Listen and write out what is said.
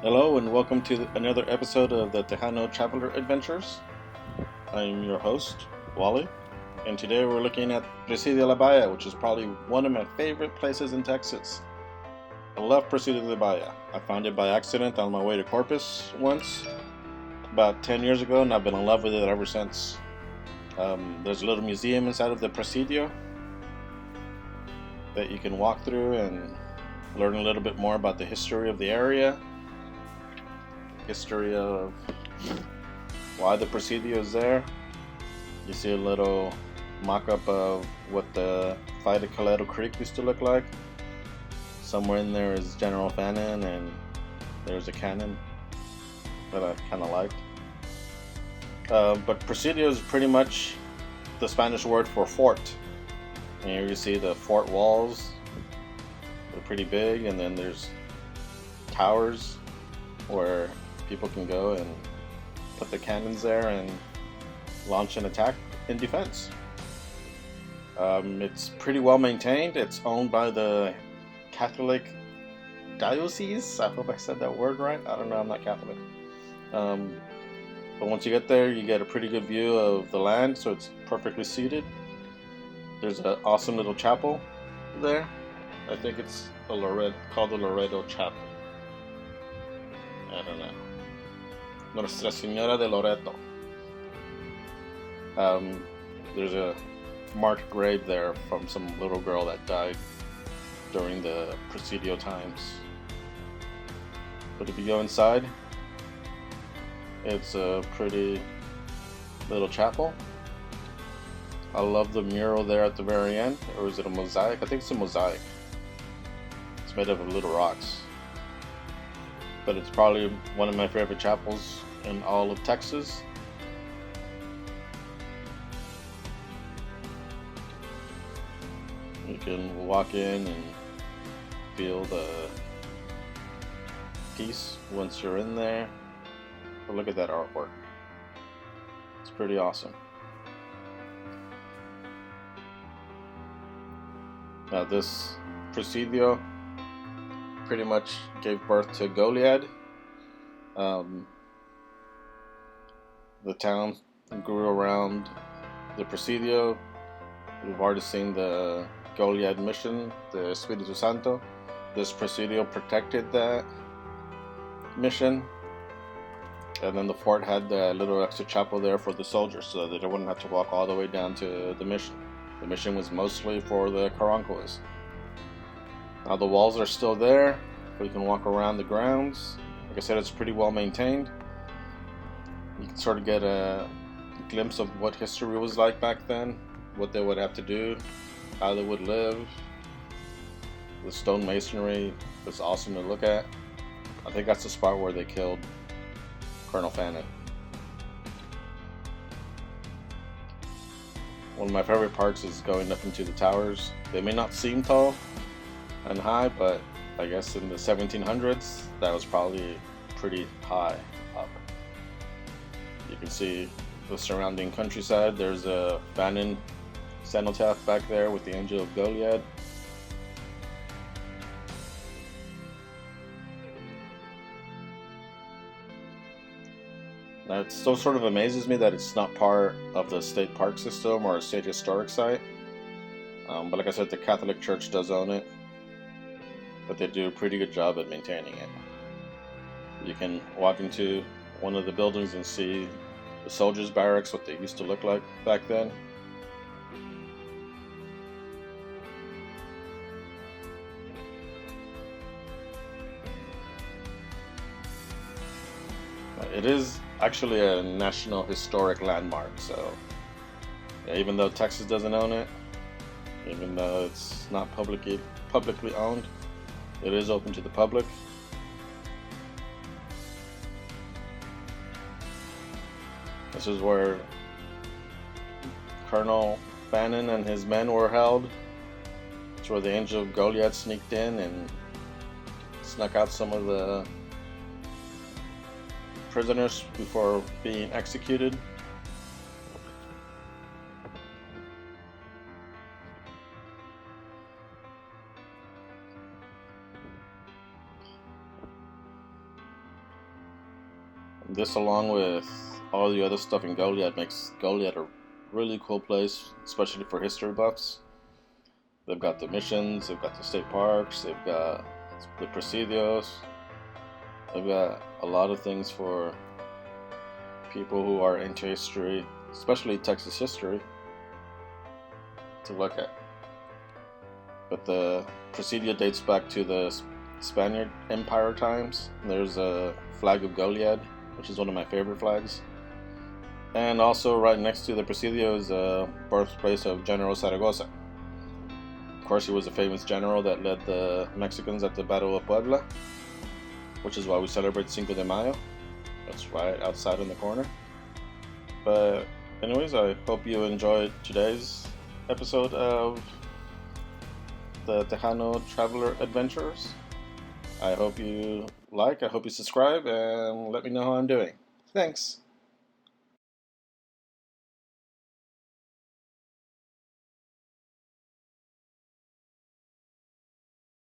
Hello and welcome to another episode of the Tejano Traveler Adventures. I'm your host, Wally, and today we're looking at Presidio La Bahia, which is probably one of my favorite places in Texas. I love Presidio La Bahia. I found it by accident on my way to Corpus once, about 10 years ago, and I've been in love with it ever since. There's a little museum inside of the Presidio that you can walk through and learn a little bit more about the history of the area, history of why the Presidio is there. You see a little mock-up of what the fight at Calero Creek used to look like. Somewhere in there is General Fannin, and there's a cannon that I kind of liked. But Presidio is pretty much the Spanish word for fort. And here you see the fort walls. They're pretty big, and then there's towers where people can go and put the cannons there and launch an attack in defense. It's pretty well maintained. It's owned by the Catholic Diocese. I hope I said that word right. I don't know, I'm not Catholic. But once you get there, you get a pretty good view of the land, so it's perfectly seated. There's an awesome little chapel there. I think it's called the Loreto Chapel. I don't know. Nuestra Señora de Loreto. There's a marked grave there from some little girl that died during the Presidio times. But if you go inside, it's a pretty little chapel. I love the mural there at the very end. Or is it a mosaic? I think it's a mosaic. It's made of little rocks. But it's probably one of my favorite chapels in all of Texas. You can walk in and feel the peace once you're in there. But look at that artwork. It's pretty awesome. Now this Presidio pretty much gave birth to Goliad. The town grew around the Presidio. We've already seen the Goliad mission, the Espiritu Santo. This Presidio protected that mission. And then the fort had the little extra chapel there for the soldiers so that they wouldn't have to walk all the way down to the mission. The mission was mostly for the Caronquas. Now the walls are still there, so you can walk around the grounds. Like I said, it's pretty well maintained. You can sort of get a glimpse of what history was like back then, what they would have to do, how they would live. The stone masonry is awesome to look at. I think that's the spot where they killed Colonel Fannin. One of my favorite parts is going up into the towers. They may not seem tall and high, but I guess in the 1700s, that was probably pretty high up. You can see the surrounding countryside. There's a Fannin cenotaph back there with the Angel of Goliad. Now it still sort of amazes me that it's not part of the state park system or a state historic site. But like I said, the Catholic Church does own it. But they do a pretty good job at maintaining it. You can walk into one of the buildings and see the soldiers' barracks, what they used to look like back then. It is actually a National Historic Landmark, so yeah, even though Texas doesn't own it, even though it's not publicly owned, it is open to the public. This is where Colonel Fannin and his men were held. It's where the Angel of Goliad sneaked in and snuck out some of the prisoners before being executed. This, along with all the other stuff in Goliad, makes Goliad a really cool place, especially for history buffs. They've got the missions, they've got the state parks, they've got the Presidios. They've got a lot of things for people who are into history, especially Texas history, to look at. But the Presidio dates back to the Spaniard Empire times. There's a flag of Goliad, which is one of my favorite flags. And also right next to the Presidio is the birthplace of General Zaragoza. Of course, he was a famous general that led the Mexicans at the Battle of Puebla, which is why we celebrate Cinco de Mayo. That's right outside in the corner. But anyways, I hope you enjoyed today's episode of the Tejano Traveler Adventures. I hope you like, I hope you subscribe, and let me know how I'm doing. Thanks!